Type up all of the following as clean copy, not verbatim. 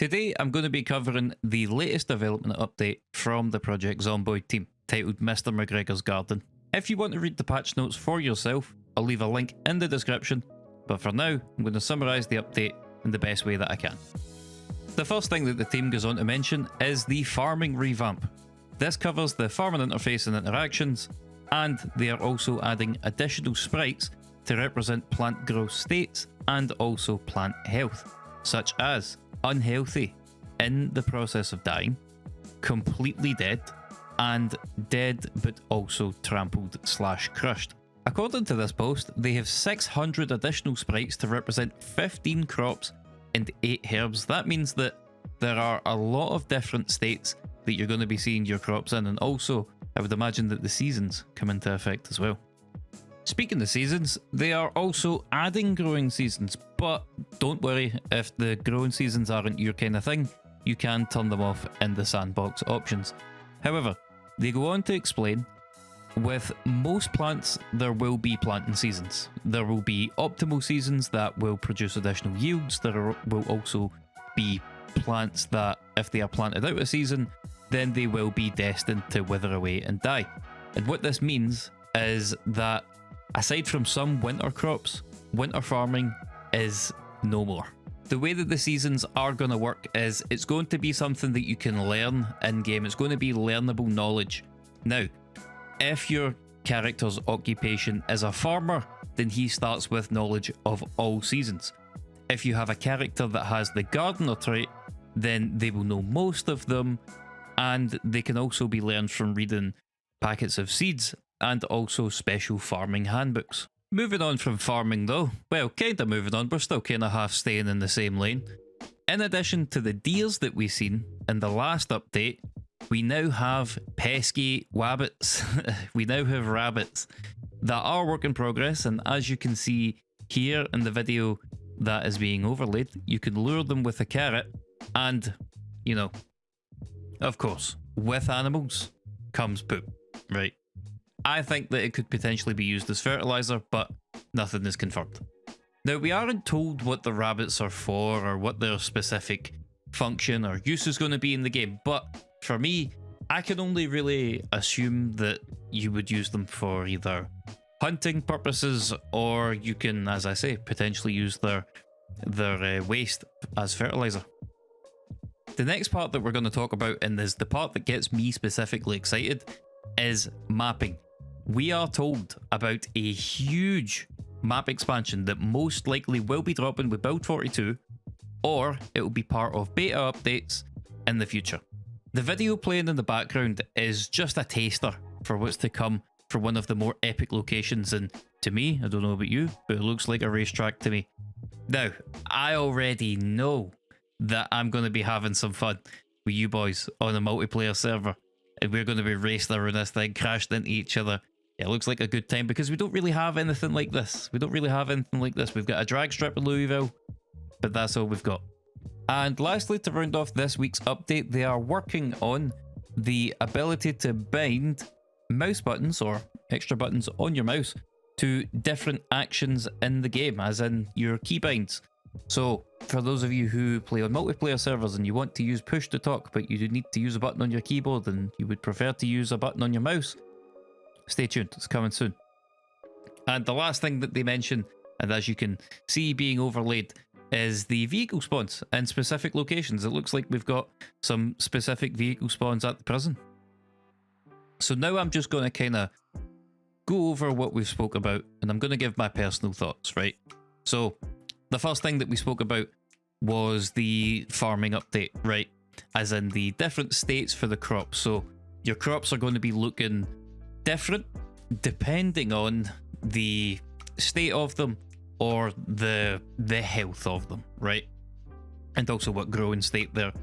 Today I'm going to be covering the latest development update from the Project Zomboid team, titled Mr. McGregor's Garden. If you want to read the patch notes for yourself, I'll leave a link in the description, but for now I'm going to summarise the update in the best way that I can. The first thing that the team goes on to mention is the farming revamp. This covers the farming interface and interactions, and they are also adding additional sprites to represent plant growth states and also plant health, such as unhealthy, in the process of dying, completely dead, and dead but also trampled / crushed. According to this post, they have 600 additional sprites to represent 15 crops and 8 herbs. That means that there are a lot of different states that you're going to be seeing your crops in, and also I would imagine that the seasons come into effect as well. Speaking of seasons, they are also adding growing seasons, but don't worry if the growing seasons aren't your kind of thing, you can turn them off in the sandbox options. However, they go on to explain, with most plants there will be planting seasons. There will be optimal seasons that will produce additional yields. There will also be plants that, if they are planted out of season, then they will be destined to wither away and die. And what this means is that aside from some winter crops, winter farming is no more. The way that the seasons are going to work is it's going to be something that you can learn in-game. It's going to be learnable knowledge. Now, if your character's occupation is a farmer, then he starts with knowledge of all seasons. If you have a character that has the gardener trait, then they will know most of them, and they can also be learned from reading packets of seeds and also special farming handbooks. Moving on from farming though, well, kinda moving on, we're still kinda half staying in the same lane. In addition to the deers that we've seen in the last update, we now have pesky wabbits. We now have rabbits that are work in progress, and as you can see here in the video that is being overlaid, you can lure them with a carrot, and, you know, of course, with animals comes poop, right? I think that it could potentially be used as fertilizer, but nothing is confirmed. Now, we aren't told what the rabbits are for or what their specific function or use is going to be in the game, but for me, I can only really assume that you would use them for either hunting purposes, or you can, as I say, potentially use their waste as fertilizer. The next part that we're going to talk about, and is the part that gets me specifically excited, is mapping. We are told about a huge map expansion that most likely will be dropping with Build 42, or it will be part of beta updates in the future. The video playing in the background is just a taster for what's to come for one of the more epic locations, and to me, I don't know about you, but it looks like a racetrack to me. Now, I already know that I'm going to be having some fun with you boys on a multiplayer server, and we're going to be racing around this thing, crashed into each other. It looks like a good time because we don't really have anything like this. We've got a drag strip in Louisville, but that's all we've got. And lastly, to round off this week's update, they are working on the ability to bind mouse buttons or extra buttons on your mouse to different actions in the game, as in your keybinds. So for those of you who play on multiplayer servers and you want to use push to talk, but you do need to use a button on your keyboard and you would prefer to use a button on your mouse, stay tuned, it's coming soon. And the last thing that they mention, and as you can see being overlaid, is the vehicle spawns in specific locations. It looks like we've got some specific vehicle spawns at the prison. So now I'm just going to kind of go over what we've spoke about, and I'm going to give my personal thoughts, right? So the first thing that we spoke about was the farming update, right? As in the different states for the crops. So your crops are going to be looking different depending on the state of them or the health of them, right? And also what growing state they're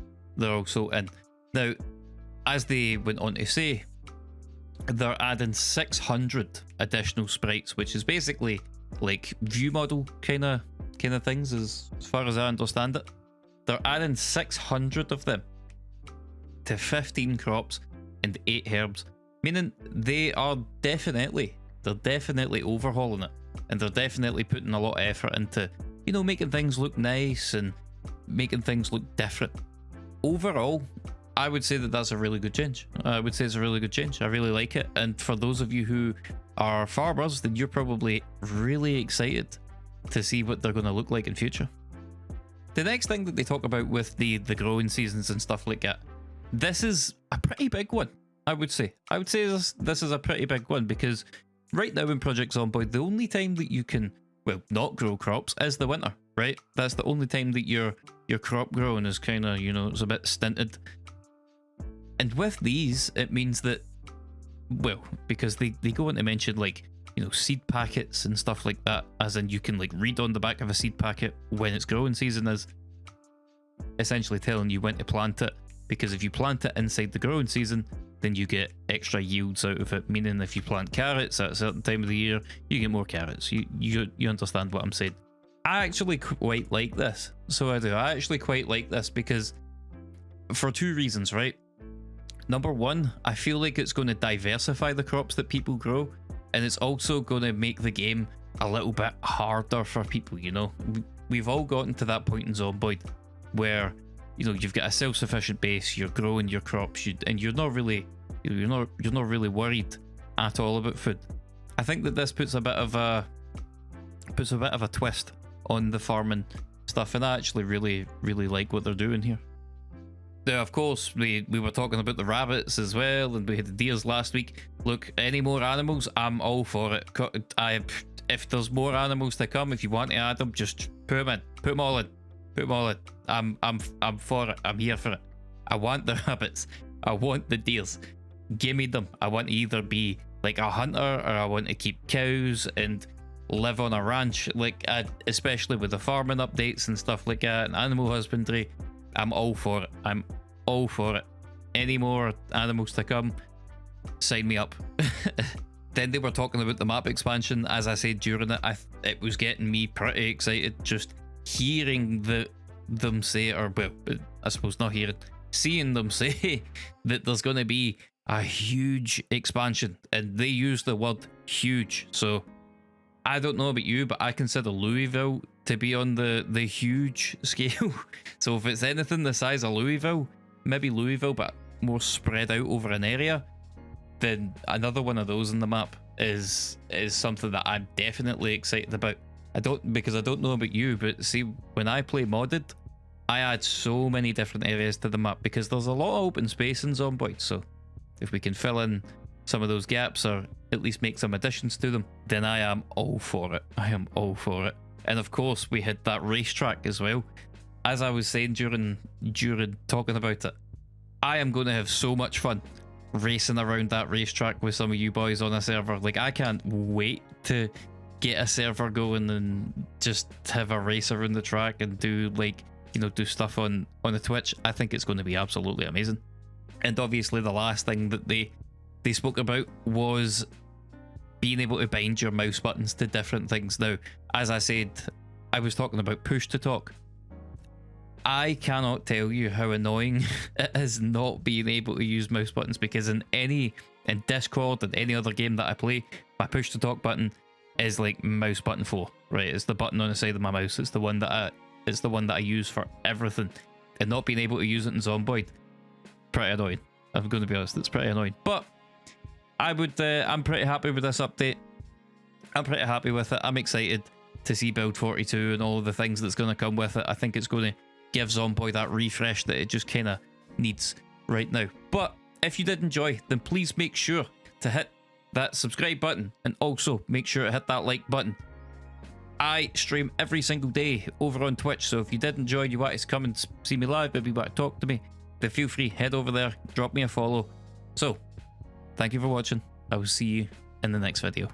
also in. Now, as they went on to say, they're adding 600 additional sprites, which is basically like view model kind of things, as far as I understand it. They're adding 600 of them to 15 crops and 8 herbs, meaning they're definitely overhauling it, and they're definitely putting a lot of effort into, you know, making things look nice and making things look different. overall, I would say that that's a really good change. I would say it's a really good change. I really like it. And for those of you who are farmers, then you're probably really excited to see what they're going to look like in future. The next thing that they talk about with the growing seasons and stuff like that, this is a pretty big one, I would say. I would say this is a pretty big one, because right now in Project Zomboid, the only time that you can, well, not grow crops is the winter, right? That's the only time that your crop growing is kind of, you know, it's a bit stinted. And with these, it means that, well, because they go on to mention, like, you know, seed packets and stuff like that, as in you can like read on the back of a seed packet when its growing season is, essentially telling you when to plant it, because if you plant it inside the growing season, then you get extra yields out of it, meaning if you plant carrots at a certain time of the year, you get more carrots. You understand what I'm saying. I actually quite like this. So I do. I actually quite like this because for two reasons, right? Number one, I feel like it's going to diversify the crops that people grow, and it's also going to make the game a little bit harder for people, you know? We've all gotten to that point in Zomboid where, you know, you've got a self-sufficient base, you're growing your crops, and you're not really worried at all about food. I think that this puts a bit of a twist on the farming stuff, and I actually really like what they're doing here. Now, of course, we were talking about the rabbits as well, and we had the deers last week. Look, any more animals, I'm all for it. If there's more animals to come, if you want to add them, just put them in. Put them all in. Put them all in. I'm for it. I'm here for it. I want the rabbits. I want the deers. Give me them. I want to either be like a hunter, or I want to keep cows and live on a ranch, like especially with the farming updates and stuff like that, and animal husbandry. I'm all for it. I'm all for it. Any more animals to come, sign me up. Then they were talking about the map expansion. As I said during it, it was getting me pretty excited just hearing them say, or well, I suppose not hearing, seeing them say that there's going to be a huge expansion, and they use the word huge. So I don't know about you, but I consider Louisville to be on the huge scale. So if it's anything the size of Louisville, maybe Louisville but more spread out over an area, then another one of those in the map is something that I'm definitely excited about. Because I don't know about you, but see, when I play modded, I add so many different areas to the map because there's a lot of open space in Zomboid. So if we can fill in some of those gaps, or at least make some additions to them, then I am all for it. I am all for it. And of course, we had that racetrack as well. As I was saying during talking about it, I am going to have so much fun racing around that racetrack with some of you boys on a server. Like, I can't wait to get a server going and just have a race around the track and do, like, you know, do stuff on the Twitch. I think it's going to be absolutely amazing. And obviously the last thing that they spoke about was being able to bind your mouse buttons to different things. Now, as I said, I was talking about push to talk. I cannot tell you how annoying it is not being able to use mouse buttons, because in Discord and any other game that I play, my push to talk button is like mouse button 4, right? It's the button on the side of my mouse. It's the one that I use for everything, and not being able to use it in Zomboid, pretty annoying. I'm going to be honest, it's pretty annoying. But I'm pretty happy with this update. I'm pretty happy with it. I'm excited to see Build 42 and all of the things that's going to come with it. I think it's going to give Zomboid that refresh that it just kind of needs right now. But if you did enjoy, then please make sure to hit that subscribe button, and also make sure to hit that like button. I stream every single day over on Twitch, so if you did enjoy and you want to come and see me live, maybe you want to talk to me, then feel free, head over there, drop me a follow. So, thank you for watching. I will see you in the next video.